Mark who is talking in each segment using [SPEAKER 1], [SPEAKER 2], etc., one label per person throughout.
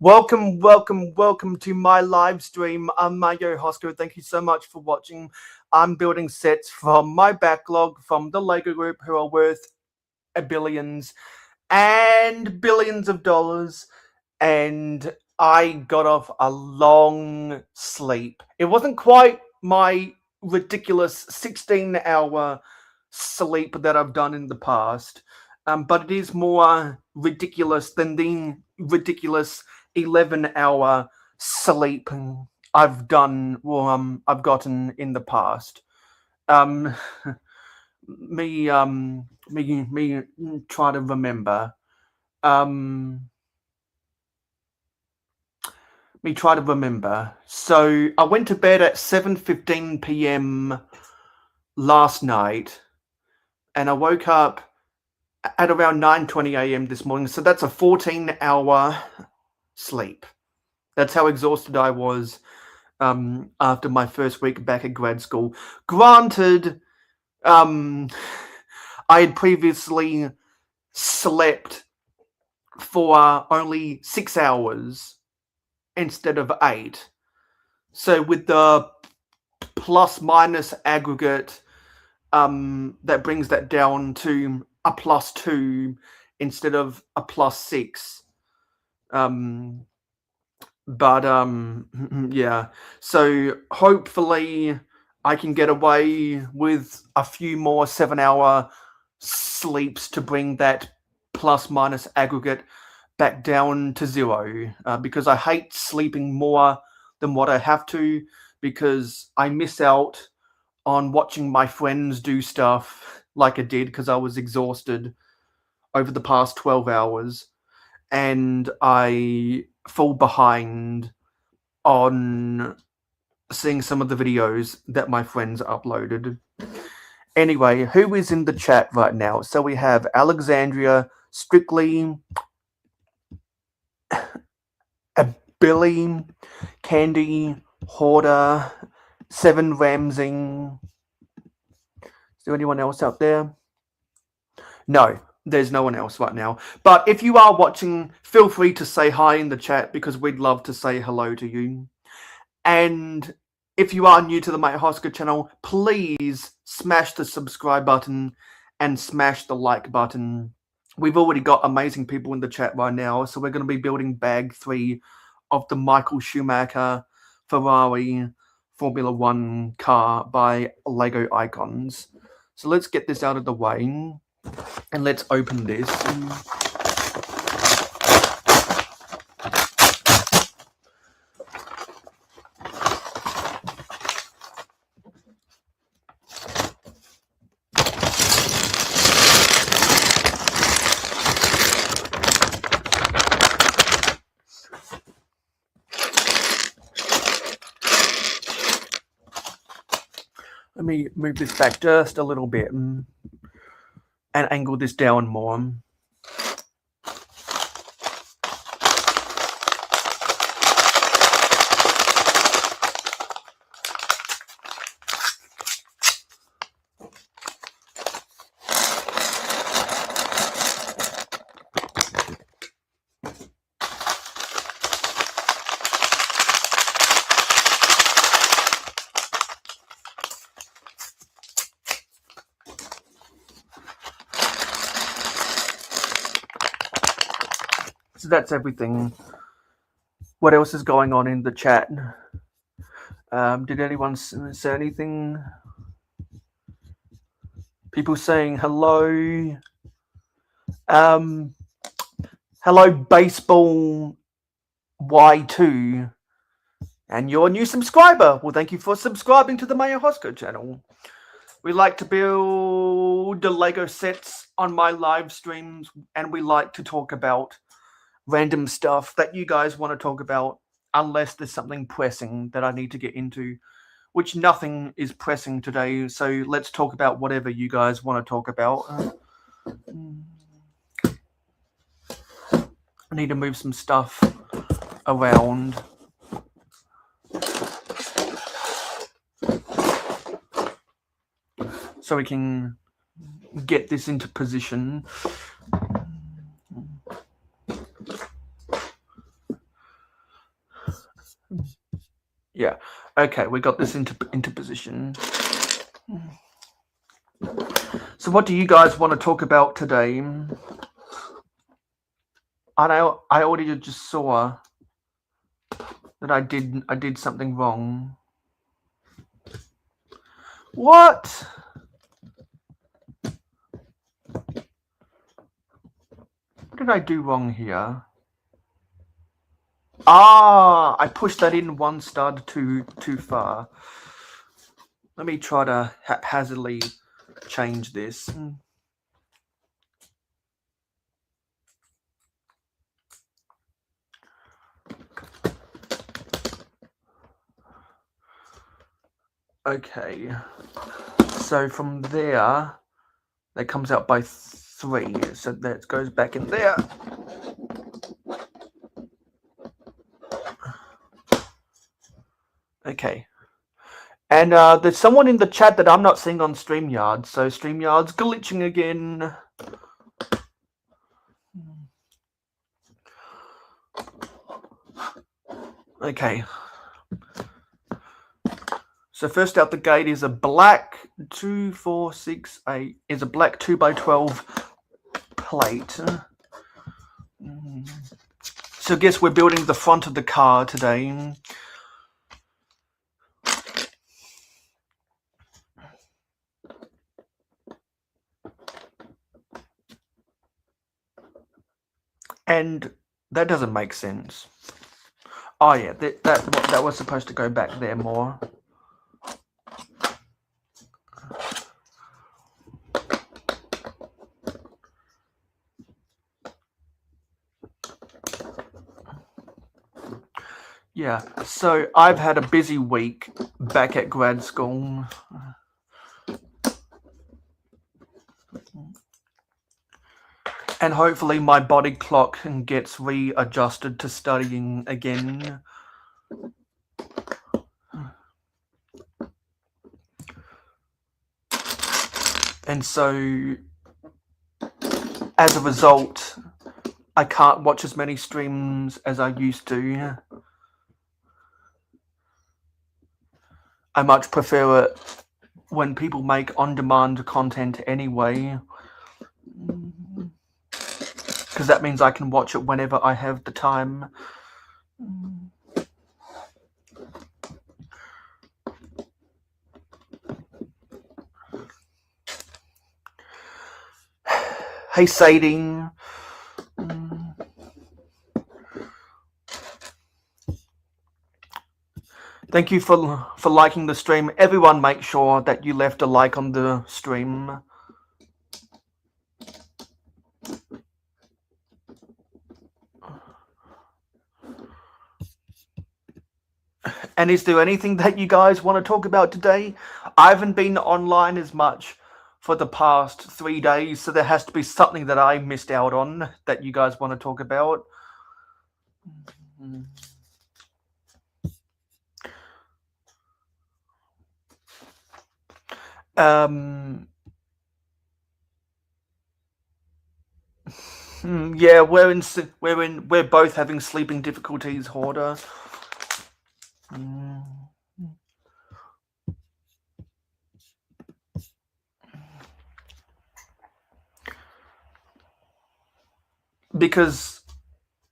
[SPEAKER 1] Welcome to my live stream. I'm mayohosko. Thank you so much for watching. I'm building sets from my backlog from the Lego Group, who are worth billions and billions of dollars. And I got off a long sleep. It wasn't quite my ridiculous 16-hour sleep that I've done in the past, but it is more ridiculous than the ridiculous 11-hour sleep I've done, or I've gotten in the past. Um, me try to remember. So I went to bed at 7:15 p.m. last night, and I woke up at around 9:20 a.m. this morning. So that's a 14-hour sleep. That's how exhausted I was after my first week back at grad school. Granted, I had previously slept for only 6 hours instead of 8. So with the plus minus aggregate, that brings that down to a +2 instead of a +6. Yeah. So hopefully I can get away with a few more 7-hour sleeps to bring that plus minus aggregate back down to 0, because I hate sleeping more than what I have to, because I miss out on watching my friends do stuff like I did because I was exhausted over the past 12 hours, and I fall behind on seeing some of the videos that my friends uploaded. Anyway, who is in the chat right now? So we have Alexandria, Strictly, Billy, Candy, Hoarder, 7 Ramsey. Is there anyone else out there? No, there's no one else right now. But if you are watching, feel free to say hi in the chat, because we'd love to say hello to you. And if you are new to the mayohosko channel, please smash the subscribe button and smash the like button. We've already got amazing people in the chat right now, so we're going to be building bag 3 of the Michael Schumacher Ferrari Formula 1 car by Lego Icons. So let's get this out of the way and let's open this. Let me move this back just a little bit and angle this down more. So that's everything. What else is going on in the chat? Did anyone say anything? People saying hello. Hello, Baseball Y2. And you're a new subscriber. Well, thank you for subscribing to the mayohosko channel. We like to build the Lego sets on my live streams, and we like to talk about random stuff that you guys want to talk about, unless there's something pressing that I need to get into, which nothing is pressing today. So let's talk about whatever you guys want to talk about. I need to move some stuff around. So we can get this into position. Yeah. Okay, we got this into position. So what do you guys want to talk about today? I know I already just saw that I did something wrong. What? What did I do wrong here? Ah, I pushed that in one stud too far. Let me try to haphazardly change this. Okay, so from there, that comes out by 3, so that goes back in there. Okay. And there's someone in the chat that I'm not seeing on StreamYard, so StreamYard's glitching again. Okay. So first out the gate is a black 2, 4, 6, 8. Is a black 2x12 plate. So I guess we're building the front of the car today. And that doesn't make sense. Oh yeah, that was supposed to go back there more. Yeah, so I've had a busy week back at grad school. And hopefully my body clock gets readjusted to studying again. And so, as a result, I can't watch as many streams as I used to. I much prefer it when people make on-demand content anyway, because that means I can watch it whenever I have the time. Hey Sadie. Thank you for liking the stream. Everyone make sure that you left a like on the stream. And is there anything that you guys want to talk about today? I haven't been online as much for the past 3 days, so there has to be something that I missed out on that you guys want to talk about. Yeah, we're both having sleeping difficulties, Hoarder. Because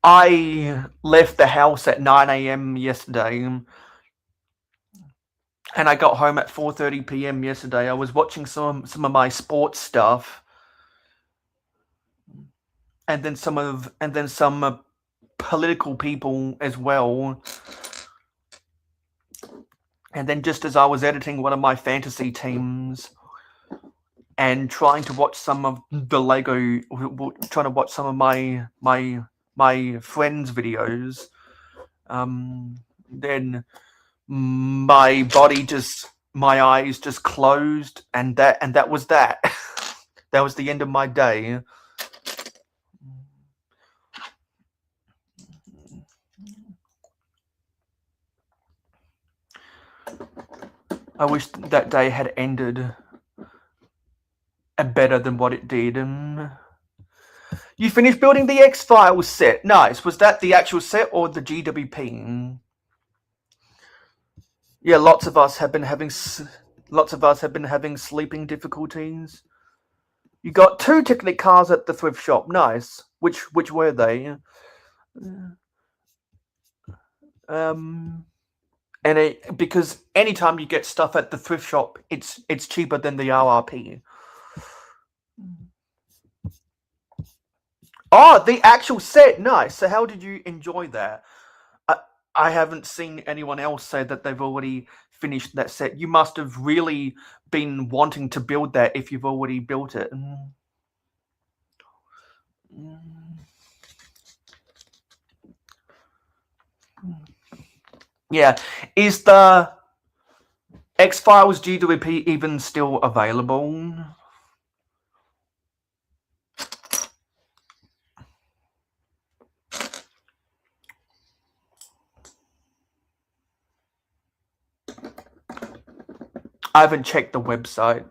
[SPEAKER 1] I left the house at 9 a.m. yesterday, and I got home at 4:30 p.m. yesterday. I was watching some of my sports stuff, and then some political people as well. And then just as I was editing one of my fantasy teams and trying to watch some of the trying to watch some of my friends' videos, then my eyes just closed, and that was that. That was the end of my day. I wish that day had ended better than what it did. You finished building the X-Files set. Nice. Was that the actual set or the GWP? Yeah, lots of us have been having sleeping difficulties. You got 2 Technic cars at the thrift shop. Nice. Which were they? Um, because anytime you get stuff at the thrift shop, it's cheaper than the RRP. Oh, the actual set. Nice. So how did you enjoy that? I, I haven't seen anyone else say that they've already finished that set. You must have really been wanting to build that if you've already built it. Yeah. Is the X-Files GWP even still available? I haven't checked the website.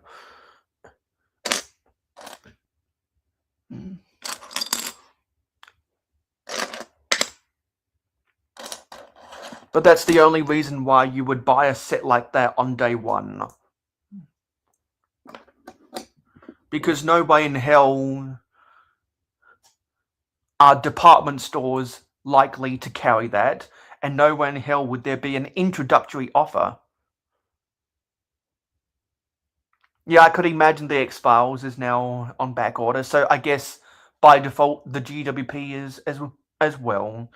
[SPEAKER 1] But that's the only reason why you would buy a set like that on day one. Because no way in hell are department stores likely to carry that, and no way in hell would there be an introductory offer. Yeah, I could imagine the X-Files is now on back order, so I guess by default the GWP is as well.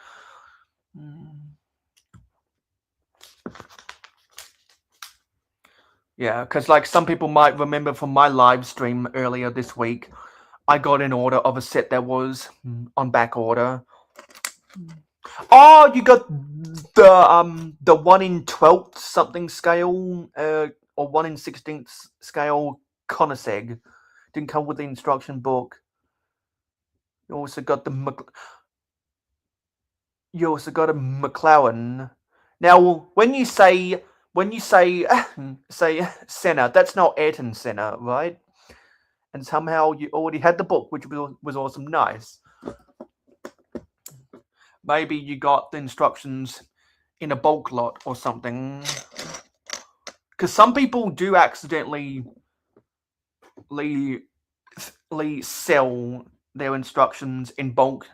[SPEAKER 1] Yeah, because like some people might remember from my live stream earlier this week, I got an order of a set that was on back order. Oh, you got the 1 in 12th something scale, or 1 in 16th scale Koenigsegg. Didn't come with the instruction book. You also got a McLaren. Now, when you say say Senna, that's not Ayrton Senna, right? And somehow you already had the book, which was awesome. Nice. Maybe you got the instructions in a bulk lot or something. Because some people do accidentally sell their instructions in bulk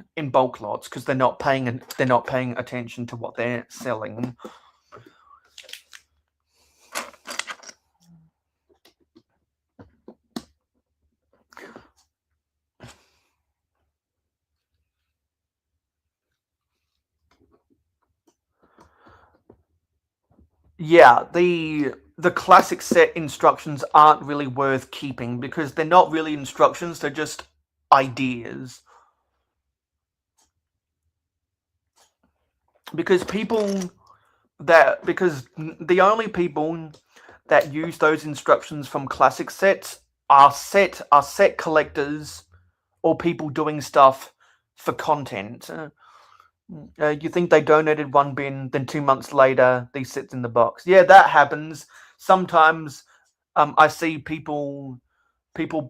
[SPEAKER 1] lots because they're not paying attention to what they're selling. Yeah, the classic set instructions aren't really worth keeping because they're not really instructions, they're just ideas. Because the only people that use those instructions from classic sets are set collectors or people doing stuff for content. You think they donated 1 bin, then 2 months later they sit in the box. Yeah, that happens. Sometimes I see people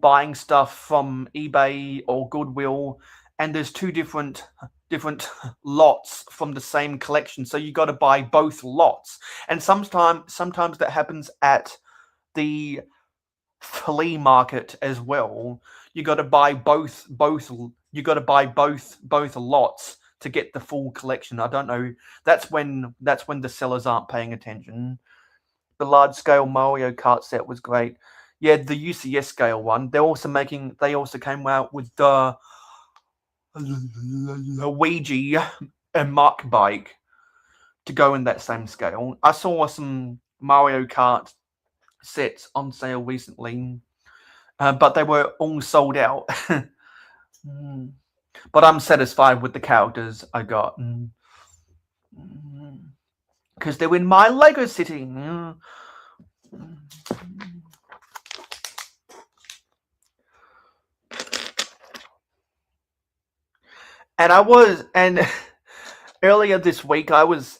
[SPEAKER 1] buying stuff from eBay or Goodwill, and there's 2 different lots from the same collection. So you got to buy both lots. And sometimes that happens at the flea market as well. You got to buy both. You got to buy both lots to get the full collection. I don't know. That's when the sellers aren't paying attention. The large scale Mario Kart set was great. Yeah, the UCS scale one. They also came out with the Luigi and Mark bike to go in that same scale. I saw some Mario Kart sets on sale recently, but they were all sold out. But I'm satisfied with the characters I got because they're in my Lego City. And earlier this week I was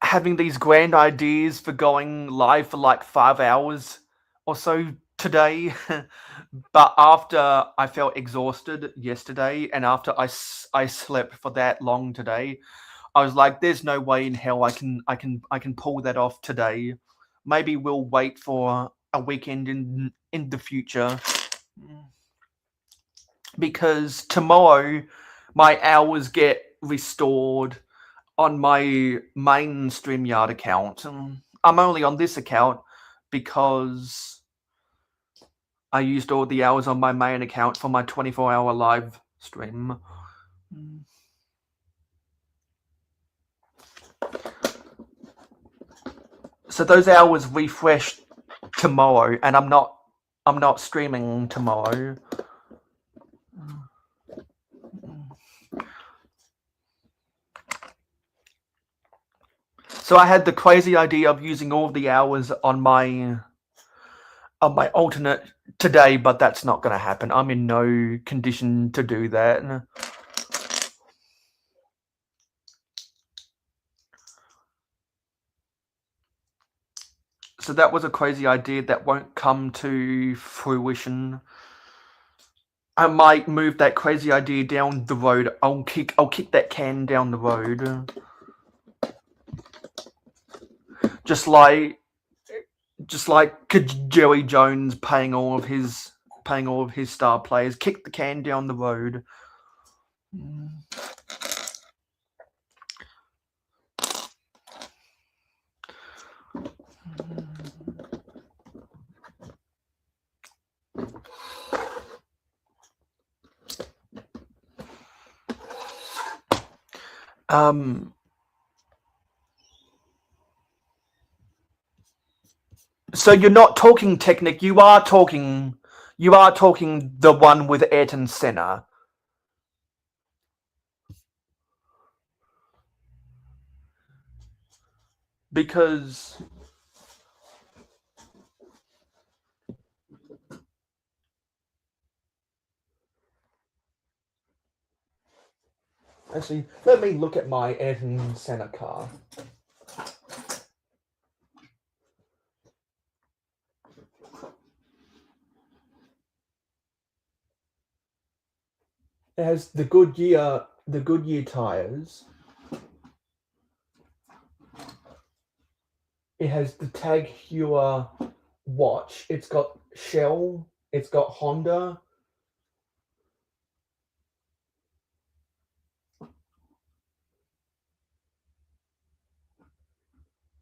[SPEAKER 1] having these grand ideas for going live for like 5 hours or so today. But after I felt exhausted yesterday and after I slept for that long today, I was like, there's no way in hell I can pull that off today. Maybe we'll wait for a weekend in the future. Because tomorrow my hours get restored on my main StreamYard account. I'm only on this account because I used all the hours on my main account for my 24-hour live stream. So those hours refresh tomorrow, and I'm not streaming tomorrow. So I had the crazy idea of using all the hours on my alternate today, but that's not going to happen. I'm in no condition to do that. So that was a crazy idea that won't come to fruition. I might move that crazy idea down the road. I'll kick that can down the road. Just like Jerry Jones paying all of his star players, kick the can down the road. So you're not talking Technic, you are talking the one with Ayrton Senna. Because actually, let me look at my Ayrton Senna car. It has the Goodyear tires. It has the Tag Heuer watch. It's got Shell. It's got Honda.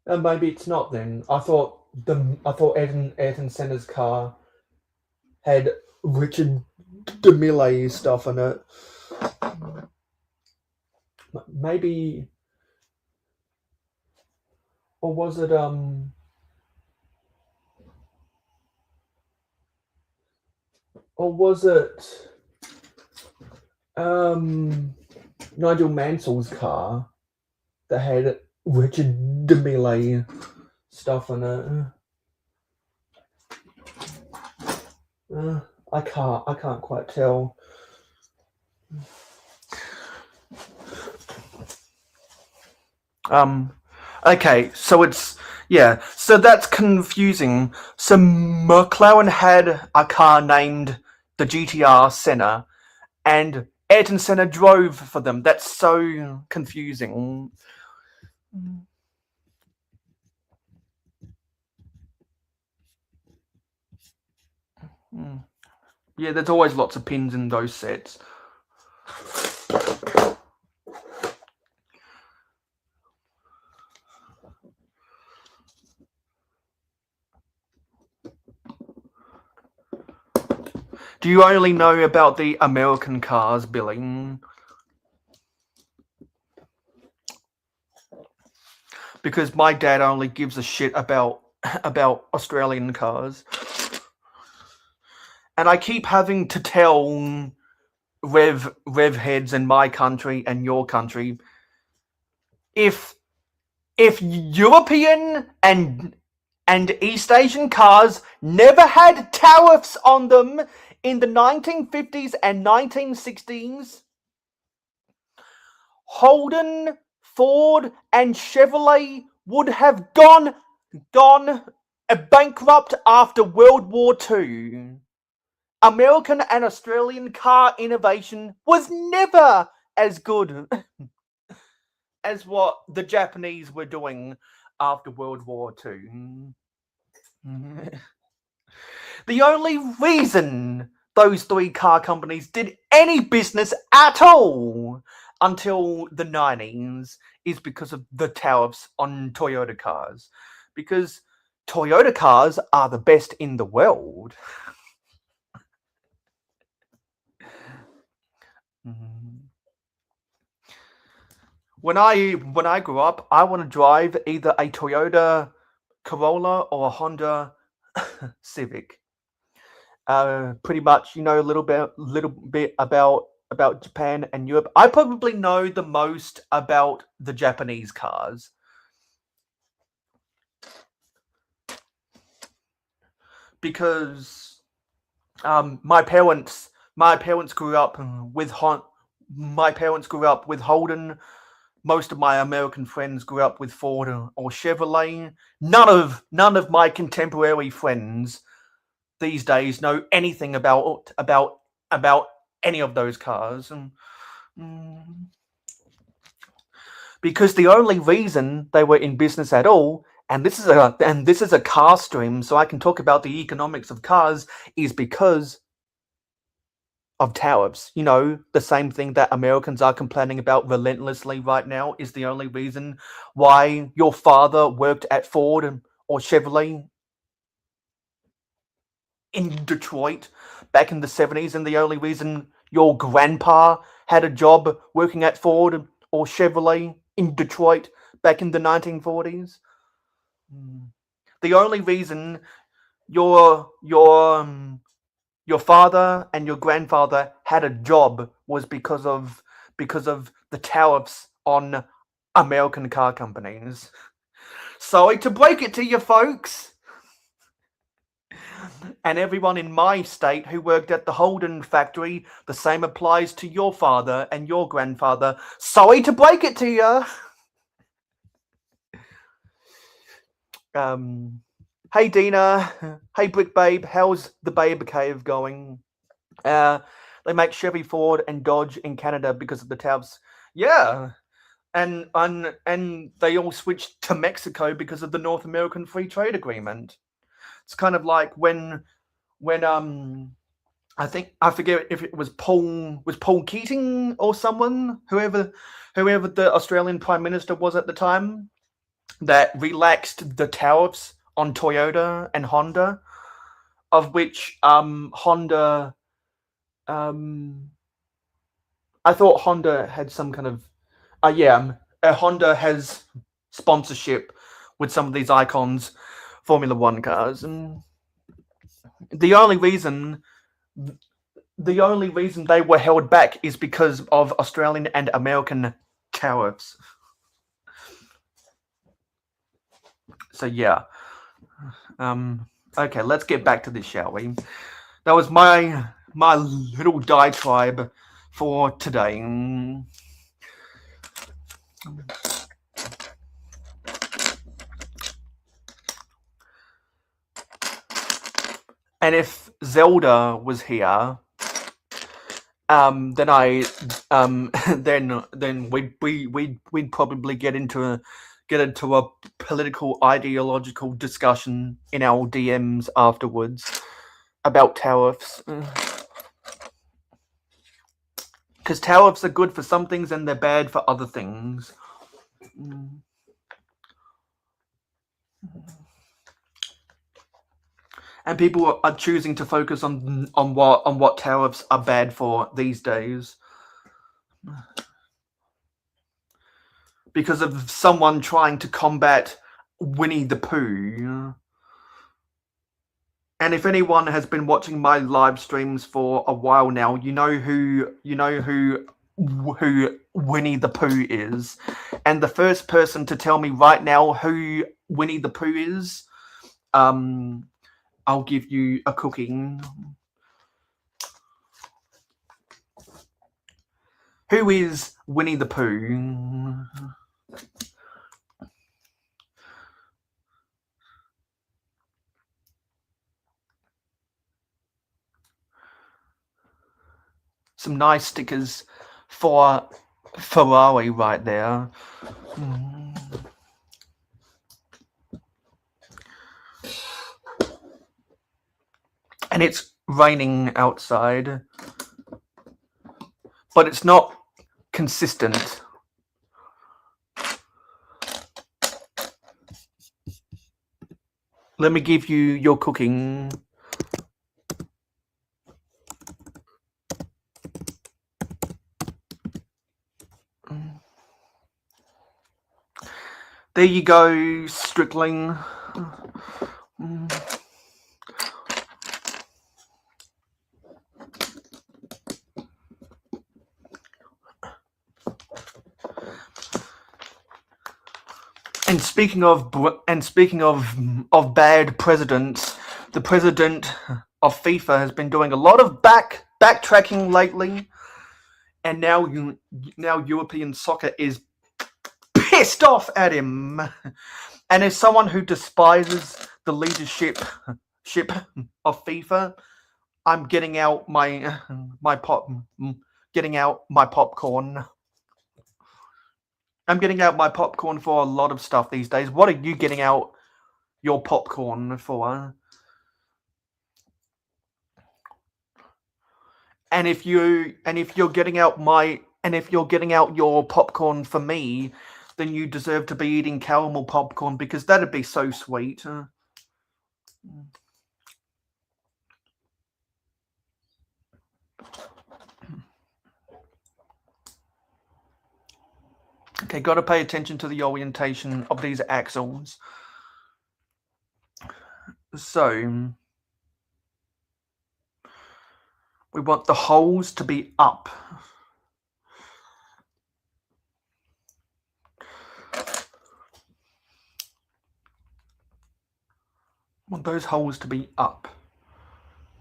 [SPEAKER 1] Maybe it's not then. I thought Ayrton Senna's car had Richard DeMille stuff in it. Maybe, or was it Nigel Mansell's car that had Richard DeMille stuff in it? I can't quite tell. Okay, so so that's confusing. So McLaren had a car named the GTR Senna, and Ayrton Senna drove for them. That's so confusing. Yeah, there's always lots of pins in those sets. Do you only know about the American cars, Billy? Because my dad only gives a shit about Australian cars. And I keep having to tell rev heads in my country and your country, if European and East Asian cars never had tariffs on them in the 1950s and 1960s, Holden, Ford, and Chevrolet would have gone bankrupt after World War II. American and Australian car innovation was never as good as what the Japanese were doing after World War II. The only reason those three car companies did any business at all until the 90s is because of the tariffs on Toyota cars. Because Toyota cars are the best in the world. When I grew up, I want to drive either a Toyota Corolla or a Honda Civic. Pretty much, a little bit about Japan and Europe. I probably know the most about the Japanese cars because my parents grew up with Holden. Most of my American friends grew up with Ford or Chevrolet. None of my contemporary friends these days know anything about any of those cars. Because the only reason they were in business at all, and this is a car stream, so I can talk about the economics of cars, is because of tariffs. The same thing that Americans are complaining about relentlessly right now is the only reason why your father worked at Ford or Chevrolet in Detroit back in the 70s, and the only reason your grandpa had a job working at Ford or Chevrolet in Detroit back in the 1940s. The only reason your father and your grandfather had a job was because of the tariffs on American car companies. Sorry to break it to you folks, and everyone in my state who worked at the Holden factory, the same applies to your father and your grandfather. Sorry to break it to you. Hey Dina, hey Brick Babe, how's the Babe Cave going? They make Chevy, Ford, and Dodge in Canada because of the tariffs. Yeah, and they all switched to Mexico because of the North American Free Trade Agreement. It's kind of like when I forget if it was Paul Keating or someone, whoever the Australian Prime Minister was at the time, that relaxed the tariffs on Toyota and Honda, of which Honda, I thought Honda had some kind of, Honda has sponsorship with some of these icons Formula One cars, and the only reason they were held back is because of Australian and American tariffs. So yeah. Okay, let's get back to this, shall we? That was my little diatribe for today. And if Zelda was here, then we'd probably get into a political ideological discussion in our DMs afterwards about tariffs. Because tariffs are good for some things and they're bad for other things. And people are choosing to focus on what tariffs are bad for these days, because of someone trying to combat Winnie the Pooh. And if anyone has been watching my live streams for a while now, you know who Winnie the Pooh is. And the first person to tell me right now who Winnie the Pooh is, I'll give you a cookie. Who is Winnie the Pooh? Some nice stickers for Ferrari right there. And it's raining outside, but it's not consistent. Let me give you your cooking. There you go, Stripling. And speaking of bad presidents, the president of FIFA has been doing a lot of backtracking lately, and now European soccer is pissed off at him. And as someone who despises the leadership of FIFA, I'm getting out my popcorn. I'm getting out my popcorn for a lot of stuff these days. What are you getting out your popcorn for? And if you're getting out your popcorn for me, then you deserve to be eating caramel popcorn, because that'd be so sweet. Okay, got to pay attention to the orientation of these axles. So we want the holes to be up. I want those holes to be up.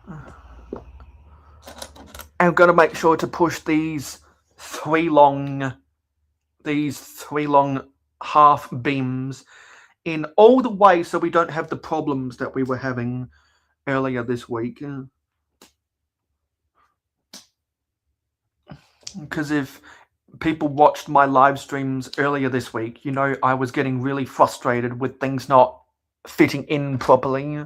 [SPEAKER 1] And I've got to make sure to push these three long half beams in all the way, so we don't have the problems that we were having earlier this week. Because if people watched my live streams earlier this week, you know I was getting really frustrated with things not fitting in properly.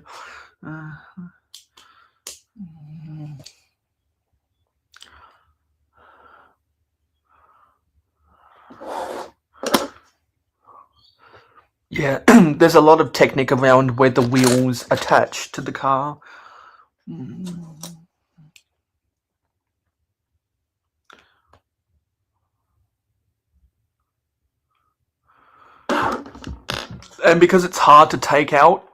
[SPEAKER 1] Yeah, there's a lot of technique around where the wheels attach to the car. And because it's hard to take out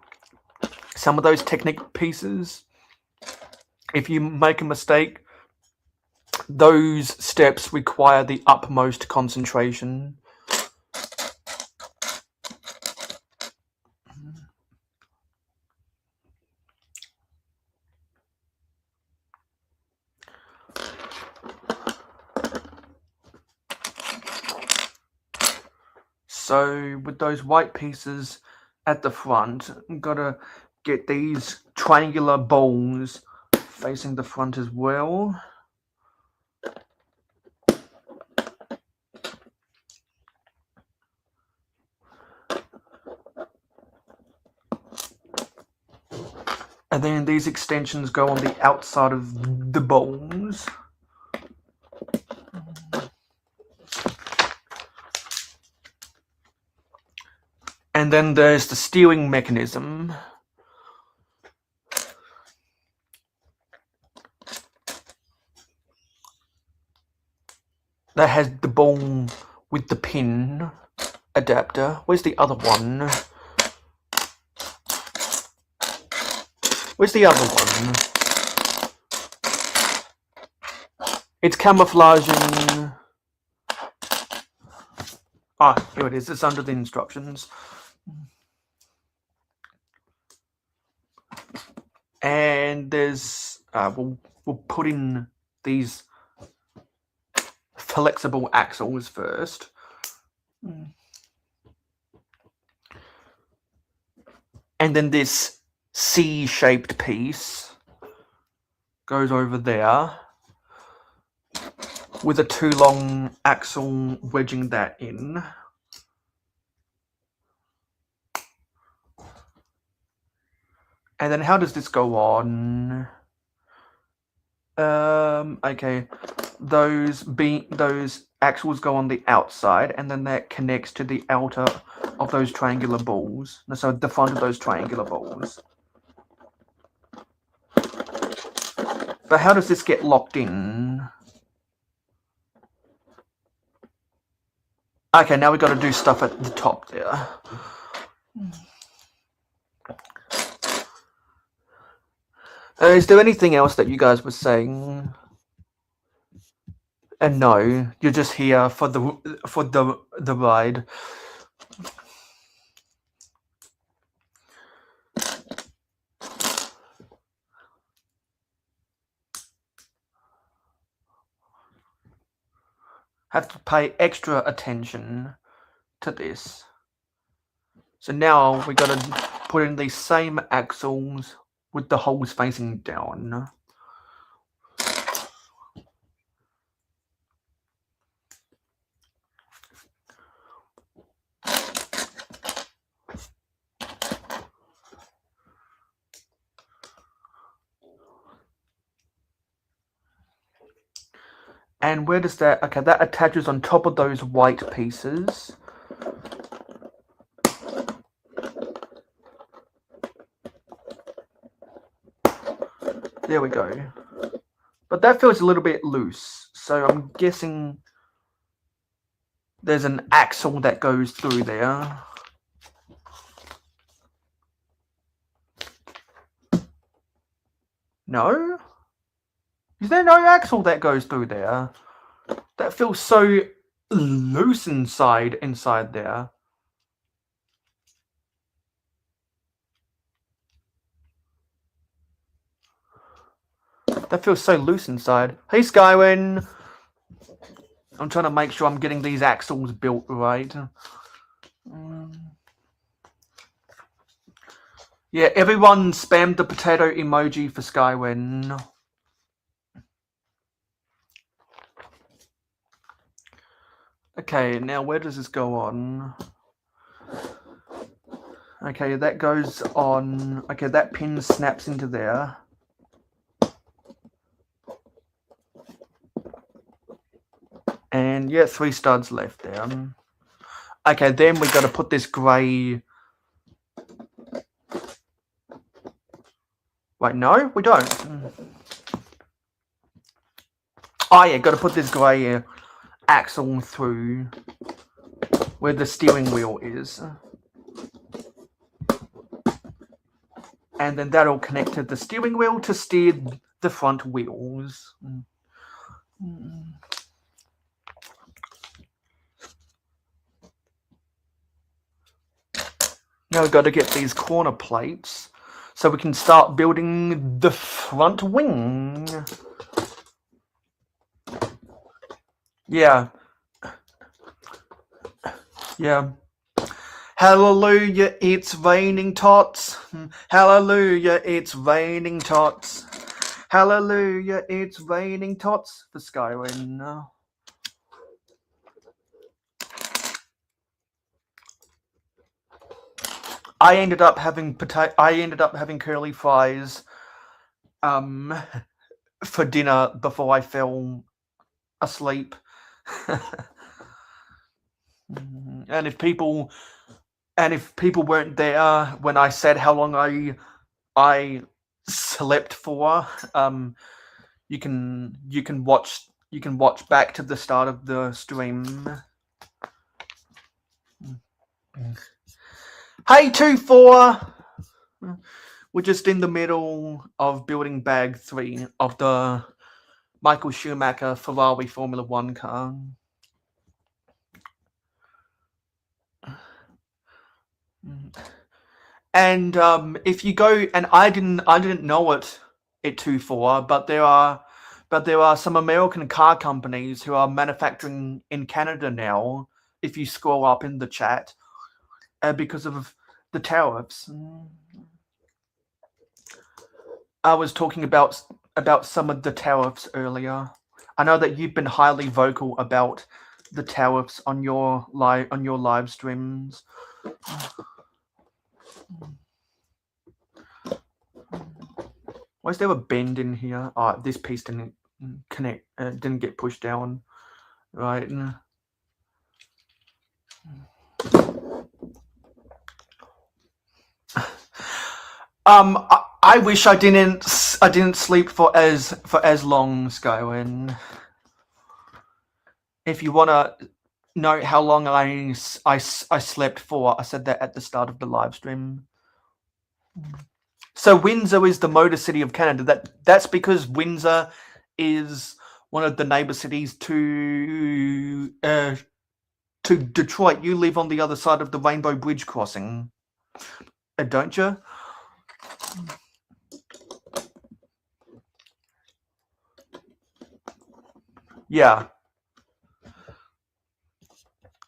[SPEAKER 1] some of those technique pieces, if you make a mistake, those steps require the utmost concentration. So with those white pieces at the front, I've got to get these triangular balls facing the front as well. And then these extensions go on the outside of the balls. And then there's the steering mechanism. That has the ball with the pin adapter. Where's the other one? Where's the other one? It's camouflaging. Ah, here it is. It's under the instructions. And there's we'll put in these flexible axles first. And then this C-shaped piece goes over there. with a 2 long axle wedging that in. And then how does this go on? Okay, those axles go on the outside, and then that connects to the outer of those triangular balls. So the front of those triangular balls. But how does this get locked in? Okay, now we've got to do stuff at the top there. Is there anything else that you guys were saying? And no, you're just here for the ride. Have to pay extra attention to this. So now we got to put in these same axles with the holes facing down. And where does that... Okay, that attaches on top of those white pieces. There we go. But that feels a little bit loose. So I'm guessing there's an axle that goes through there. No? Is there no axle that goes through there? That feels so loose inside there. That feels so loose inside. Hey, Skywin! I'm trying to make sure I'm getting these axles built right. Yeah, everyone spammed the potato emoji for Skywin. Okay, now where does this go on? Okay, that goes on... Okay, that pin snaps into there. And yeah, 3 studs left there. Okay, then we got to put this grey... Wait, no, we don't. Oh yeah, got to put this grey axle through where the steering wheel is. And then that'll connect to the steering wheel to steer the front wheels. Now we've got to get these corner plates so we can start building the front wing. Yeah. Yeah. Hallelujah, it's raining tots. Hallelujah, it's raining tots. Hallelujah, it's raining tots for Skywin. I ended up having curly fries for dinner before I fell asleep. And if people weren't there when I said how long I slept for, you can watch back to the start of the stream. Hey 2-4, we're just in the middle of building bag 3 of the Michael Schumacher Ferrari Formula 1 car. And if you go, and I didn't know it at 2-4, but there are some American car companies who are manufacturing in Canada now. If you scroll up in the chat, because of the tariffs. I was talking about some of the tariffs earlier. I know that you've been highly vocal about the tariffs on your live streams. Why is there a bend in here? Oh, this piece didn't connect. Didn't get pushed down. Right. I wish I didn't sleep for as long, Skywin. If you wanna know how long I slept for, I said that at the start of the live stream. So Windsor is the Motor City of Canada. That's because Windsor is one of the neighbor cities to Detroit. You live on the other side of the Rainbow Bridge crossing, don't you? Yeah.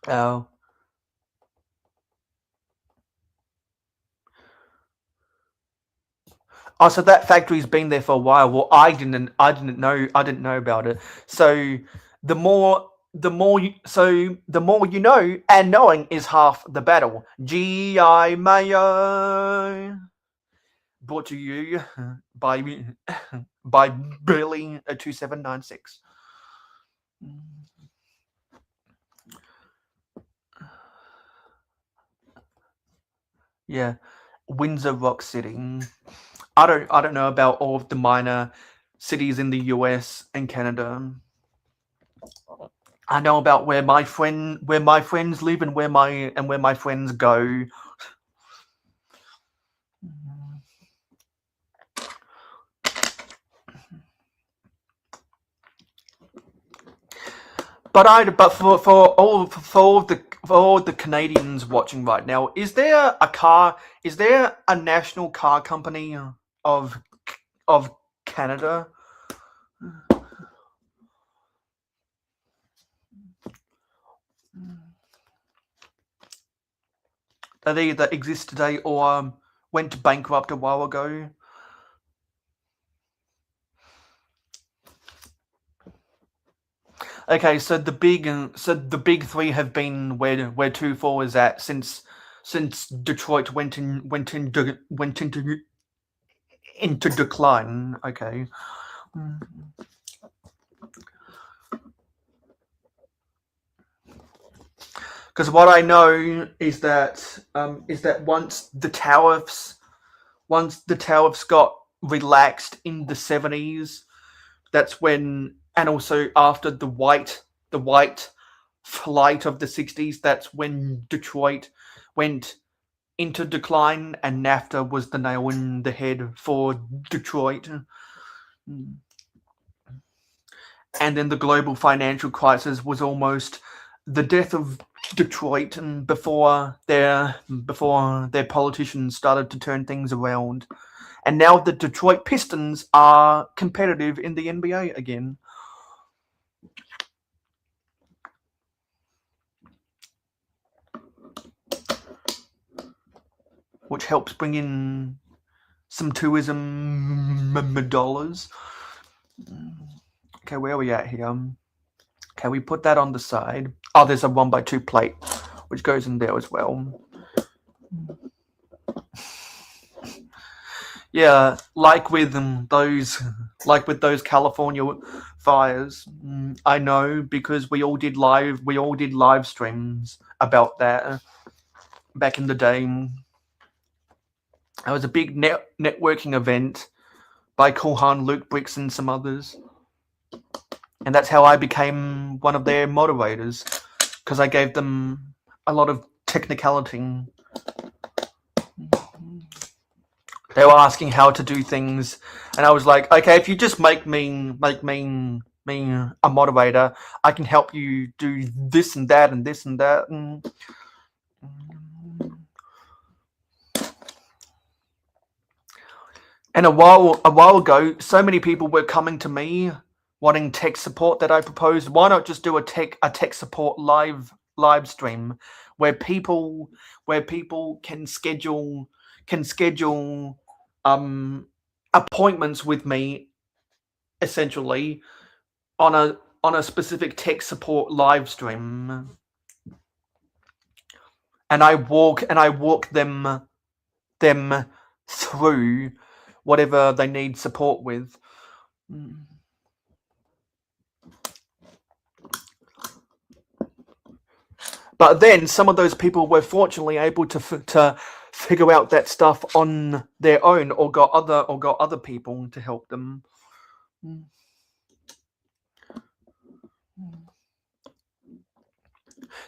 [SPEAKER 1] Oh. Oh, so that factory's been there for a while. Well, I didn't know about it. So the more you know, and knowing is half the battle. G.I. Mayo. Brought to you by Billy 2796. Yeah, Windsor Rock City. I don't know about all of the minor cities in the US and Canada. I know about where my friends live and where my friends go. But for all the Canadians watching right now, is there a national car company of Canada? Are they that exist today or went bankrupt a while ago? Okay, so the big three have been where 2-4 is at since Detroit went into decline. Okay. Because what I know is that once the tariffs got relaxed in the 70s, that's when, and also after the white flight of the 60s, that's when Detroit went into decline, and NAFTA was the nail in the head for Detroit. And then the global financial crisis was almost the death of Detroit, and before their politicians started to turn things around. And now the Detroit Pistons are competitive in the NBA again. Which helps bring in some tourism dollars. Okay, where are we at here? Okay, we put that on the side. Oh, there's a 1x2 plate, which goes in there as well. Yeah, like with those California fires, I know because we all did live streams about that back in the day. It was a big networking event by Kulhan, Luke Bricks, and some others. And that's how I became one of their moderators, because I gave them a lot of technicality. They were asking how to do things, and I was like, okay, if you just make me a moderator, I can help you do this and that and this and that. And a while ago, so many people were coming to me wanting tech support that I proposed. Why not just do a tech support live stream where people can schedule appointments with me, essentially, on a specific tech support live stream, and I walk them through whatever they need support with. But then some of those people were fortunately able to figure out that stuff on their own, or got other people to help them.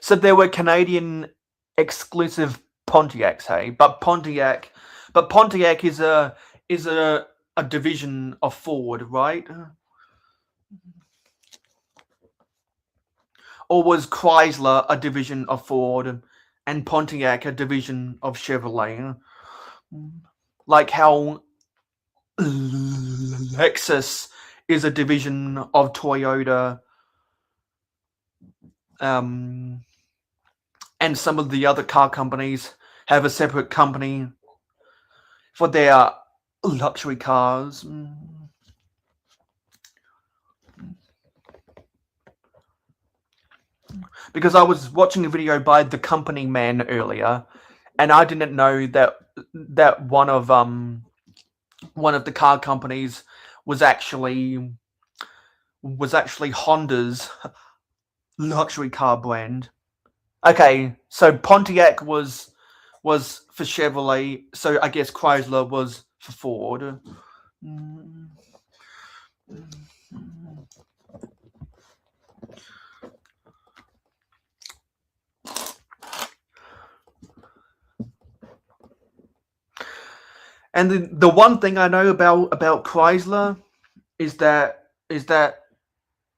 [SPEAKER 1] So there were Canadian exclusive Pontiacs, hey, but Pontiac is a division of Ford, right? Or was Chrysler a division of Ford and Pontiac a division of Chevrolet? Like how Lexus is a division of Toyota, and some of the other car companies have a separate company for their luxury cars. Because I was watching a video by the company man earlier, and I didn't know that one of the car companies was actually Honda's luxury car brand. Okay, so Pontiac was for Chevrolet, so I guess Chrysler was for Ford. And the one thing I know about Chrysler is that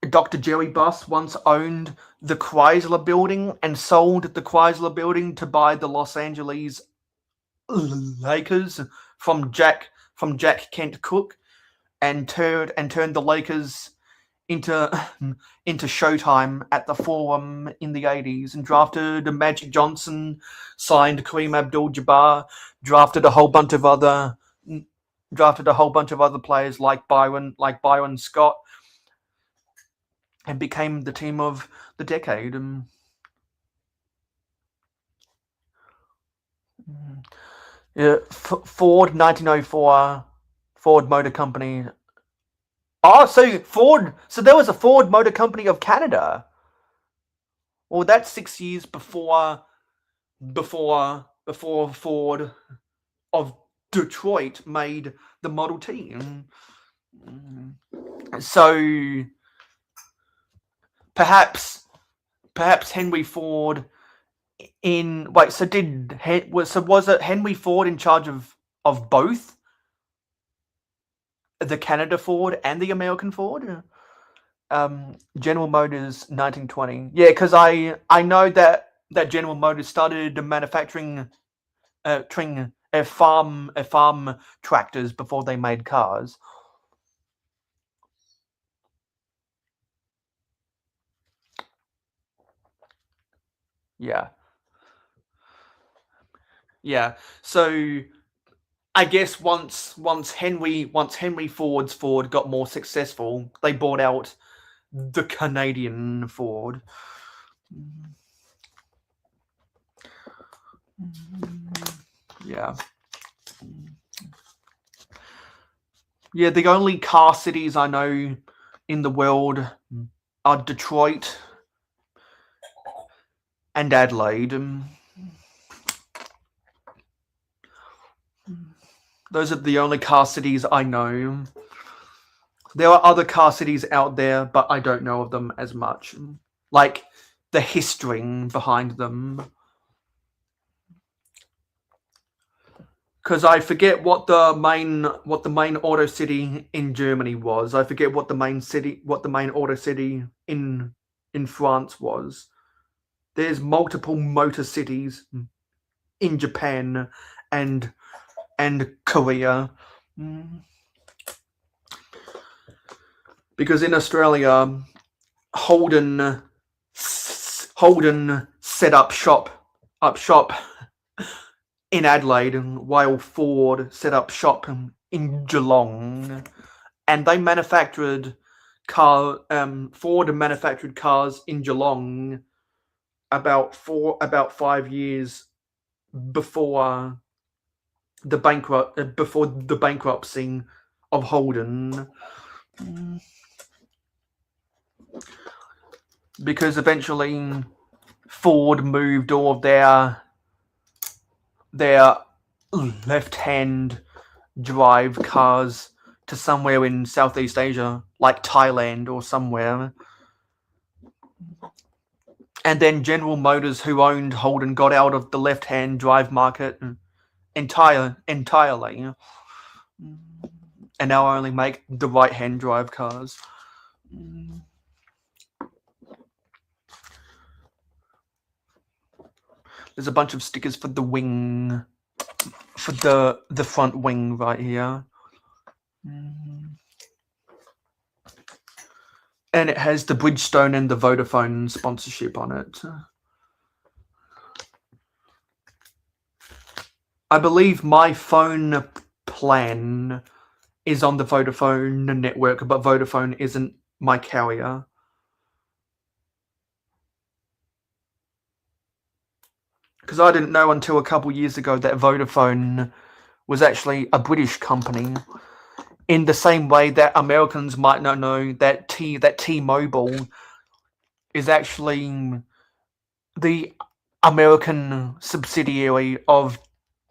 [SPEAKER 1] Dr. Jerry Buss once owned the Chrysler building and sold the Chrysler building to buy the Los Angeles Lakers from Jack Kent Cooke, and turned the Lakers into Showtime at the Forum in the 80s, and drafted Magic Johnson, signed Kareem Abdul-Jabbar, drafted a whole bunch of other players like Byron Scott, and became the team of the decade. Yeah, Ford 1904, Ford Motor Company. Oh, so Ford. So there was a Ford Motor Company of Canada. Well, that's 6 years before Ford of Detroit made the Model T. So perhaps Henry Ford was it Henry Ford in charge of both the Canada Ford and the American Ford? General Motors 1920. Yeah, because I know that General Motors started manufacturing farm tractors before they made cars. Yeah. Yeah. So I guess once Henry Ford's Ford got more successful, they bought out the Canadian Ford. Yeah. Yeah, the only car cities I know in the world are Detroit and Adelaide. Those are the only car cities I know. There are other car cities out there, but I don't know of them as much. Like the history behind them. Because I forget what the main auto city in Germany was. I forget what the main auto city in France was. There's multiple motor cities in Japan and Korea. Because in Australia, Holden set up shop in Adelaide, while Ford set up shop in Geelong, and they manufactured Ford manufactured cars in Geelong about 5 years before the bankruptcy of Holden, because eventually Ford moved all of their left-hand drive cars to somewhere in Southeast Asia, like Thailand or somewhere. And then General Motors, who owned Holden, got out of the left-hand drive market entirely, and now only make the right-hand drive cars. There's a bunch of stickers for the wing, for the front wing right here. And it has the Bridgestone and the Vodafone sponsorship on it. I believe my phone plan is on the Vodafone network, but Vodafone isn't my carrier. Because I didn't know until a couple years ago that Vodafone was actually a British company. In the same way that Americans might not know that T-Mobile is actually the American subsidiary of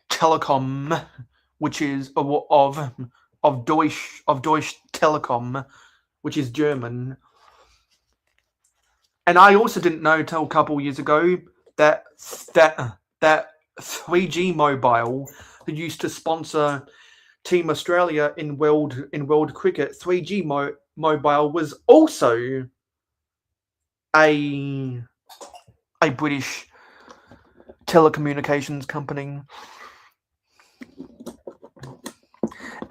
[SPEAKER 1] Telecom, which is of Deutsche Telekom, which is German. And I also didn't know until a couple years ago that 3G Mobile, that used to sponsor Team Australia in world cricket, 3G Mobile was also a British telecommunications company.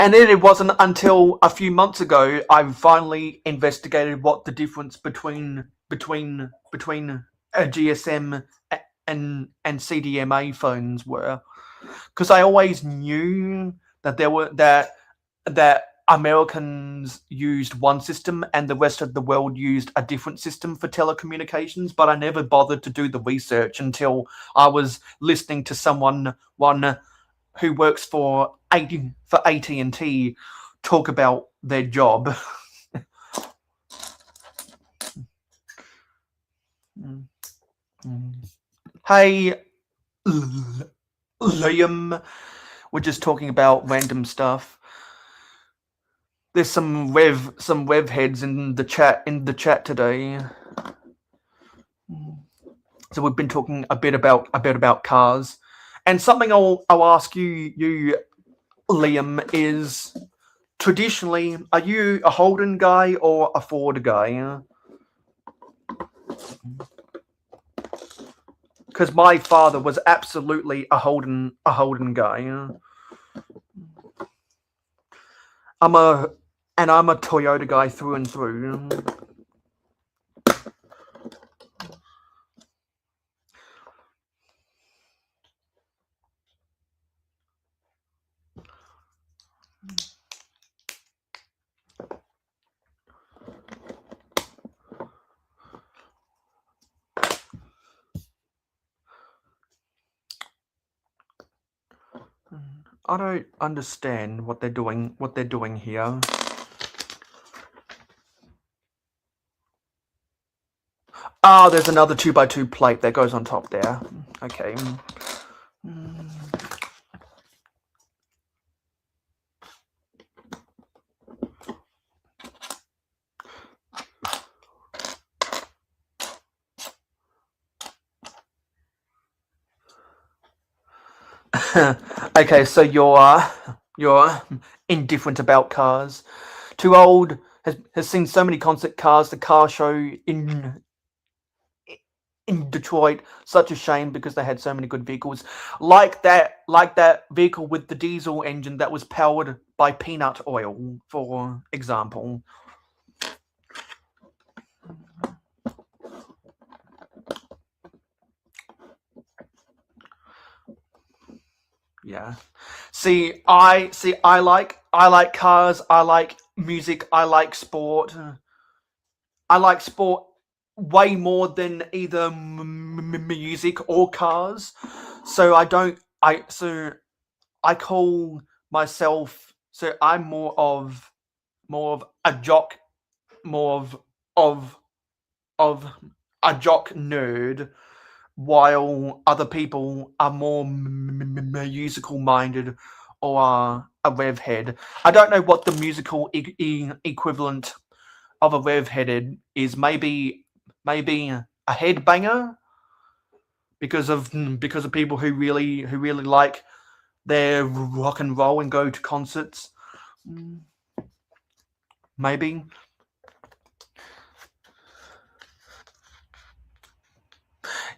[SPEAKER 1] And then it wasn't until a few months ago I finally investigated what the difference between a GSM and CDMA phones were, because I always knew that that Americans used one system and the rest of the world used a different system for telecommunications, but I never bothered to do the research until I was listening to someone who works for AT&T talk about their job. Hey, Liam, we're just talking about random stuff. There's some rev heads in the chat today. So we've been talking a bit about cars, and something I'll ask you, Liam, is traditionally, are you a Holden guy or a Ford guy? Because my father was absolutely a Holden guy. I'm a Toyota guy through and through. I don't understand what they're doing here. Ah, there's another 2x2 plate that goes on top there. Okay. Okay, so you're indifferent about cars. Too Old has seen so many concept cars. The car show in Detroit, such a shame because they had so many good vehicles, like that vehicle with the diesel engine that was powered by peanut oil, for example. Yeah. I like cars. I like music. I like sport. I like sport way more than either music or cars. So I call myself, so I'm more of a jock, more of a jock nerd, while other people are more musical minded or are a rev head. I don't know what the musical equivalent of a rev headed is. Maybe a headbanger, because of people who really like their rock and roll and go to concerts. Maybe.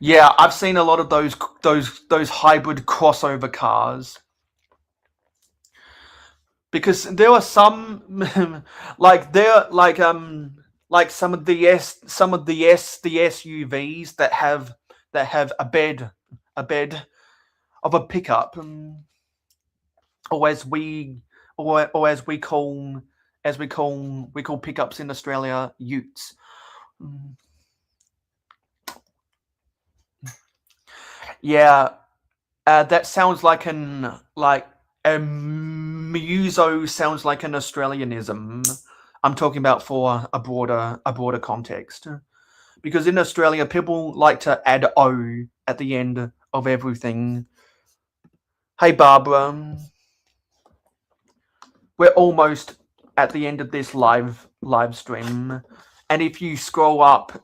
[SPEAKER 1] Yeah, I've seen a lot of those hybrid crossover cars, because there are some like some of the SUVs that have a bed of a pickup, or as we call pickups in Australia, utes. Yeah, that sounds like Muso sounds like an Australianism. I'm talking about for a broader context, because in Australia people like to add "o" at the end of everything. Hey Barbara, we're almost at the end of this live stream, and if you scroll up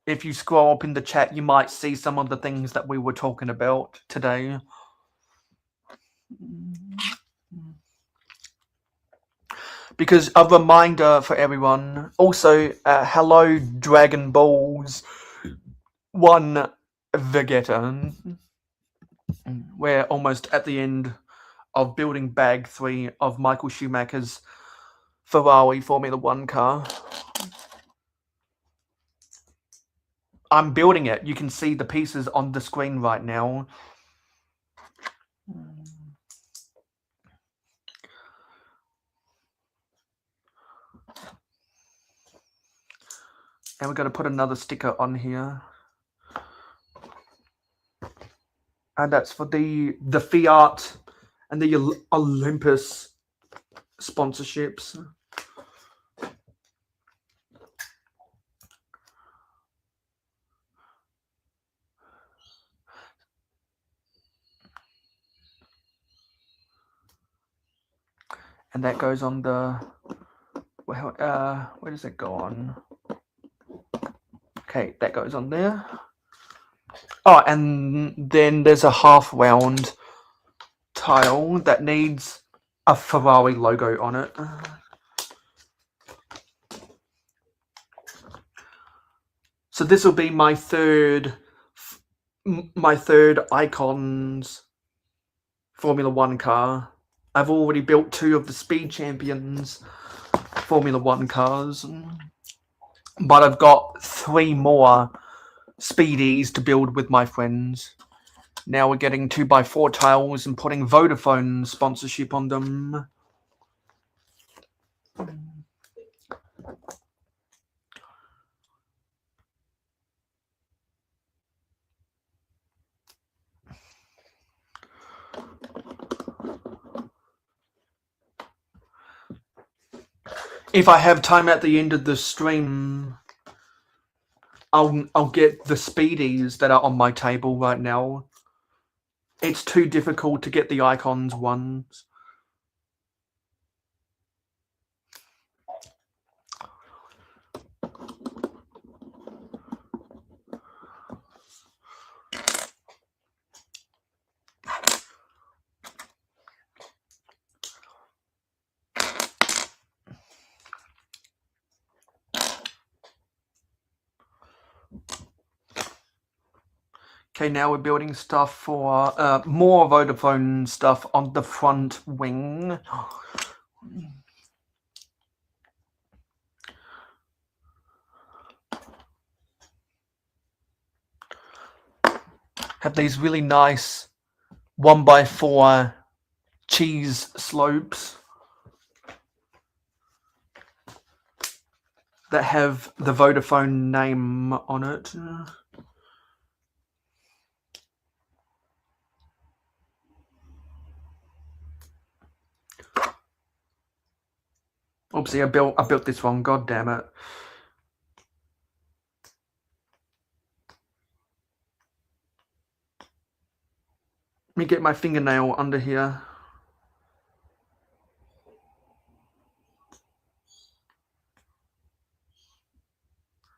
[SPEAKER 1] in the chat, you might see some of the things that we were talking about today. Because a reminder for everyone, also, hello Dragon Balls 1 Vegeta. We're almost at the end of building bag 3 of Michael Schumacher's Ferrari Formula 1 car. I'm building it. You can see the pieces on the screen right now. And we're going to put another sticker on here. And that's for the Fiat and the Olympus sponsorships. And that goes on the, well, where does it go on? Okay, that goes on there. Oh, and then there's a half round tile that needs a Ferrari logo on it. So this will be my third Icons Formula 1 car. I've already built 2 of the Speed Champions Formula 1 cars, but I've got 3 more Speedies to build with my friends. Now we're getting 2x4 tiles and putting Vodafone sponsorship on them. If I have time at the end of the stream, I'll get the Speedies that are on my table right now. It's too difficult to get the Icons ones. Okay, now we're building stuff for more Vodafone stuff on the front wing. Have these really nice 1x4 cheese slopes. that have the Vodafone name on it. Oopsie, I built this wrong. God damn it. Let me get my fingernail under here.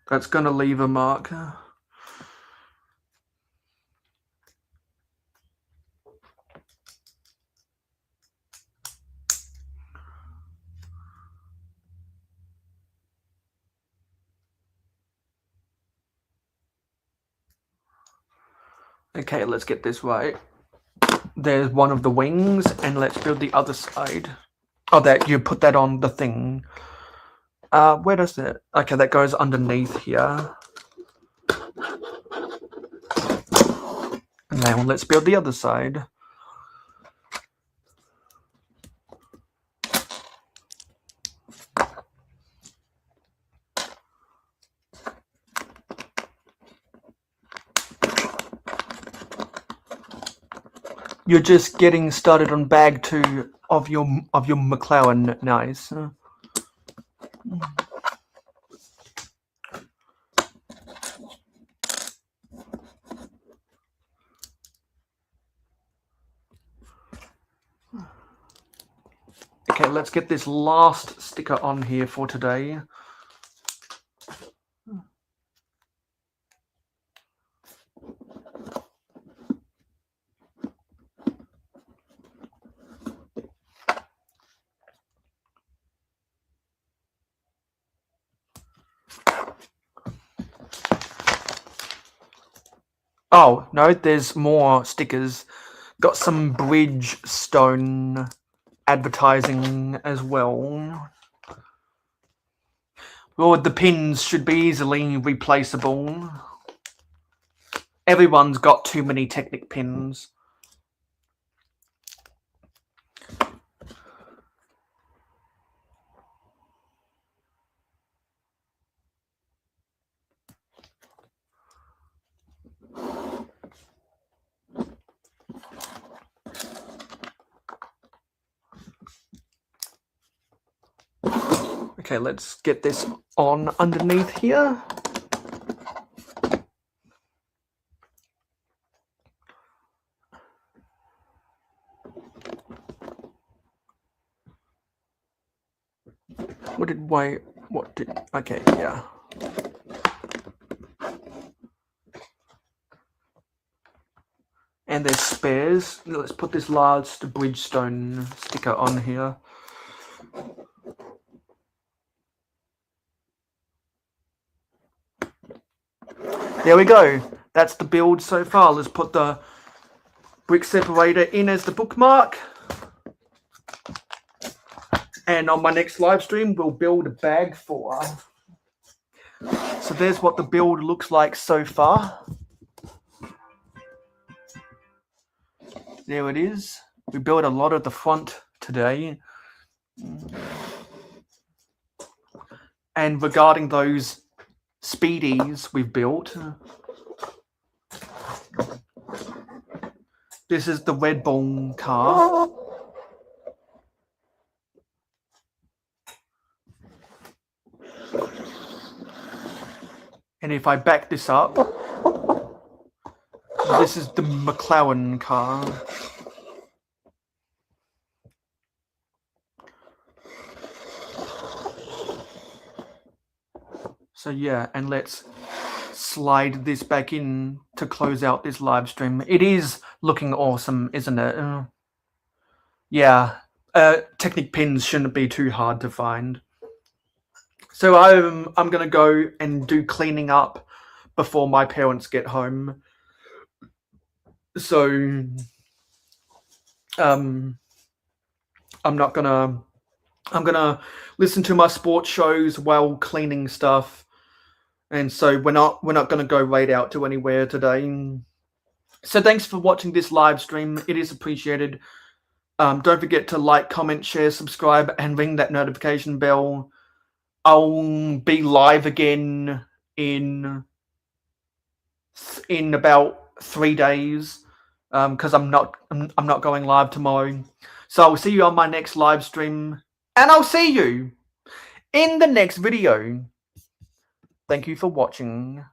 [SPEAKER 1] That's going to leave a mark. Okay, let's get this right. There's one of the wings, and let's build the other side. Oh, that you put that on the thing. Where does it? Okay, that goes underneath here. Now let's build the other side. You're just getting started on bag 2 of your McLaren. Nice. Okay, let's get this last sticker on here for today. Oh, no, there's more stickers. Got some Bridgestone advertising as well. Well, the pins should be easily replaceable. Everyone's got too many Technic pins. Okay, let's get this on underneath here. Okay, yeah. And there's spares. Let's put this large Bridgestone sticker on here. There we go. That's the build so far. Let's put the brick separator in as the bookmark. And on my next live stream, we'll build a bag 4. So there's what the build looks like so far. There it is. We built a lot of the front today. And regarding those speedies we've built, this is the Red Bull car. And if I back this up, this is the McLaren car. So yeah, and let's slide this back in to close out this live stream. It is looking awesome, isn't it? Yeah, Technic pins shouldn't be too hard to find. So I'm going to go and do cleaning up before my parents get home. So I'm going to listen to my sports shows while cleaning stuff. And so we're not going to go right out to anywhere today. So thanks for watching this live stream. It is appreciated. Don't forget to like, comment, share, subscribe, and ring that notification bell. I'll be live again in about 3 days, because I'm not going live tomorrow. So I'll see you on my next live stream, and I'll see you in the next video. Thank you for watching.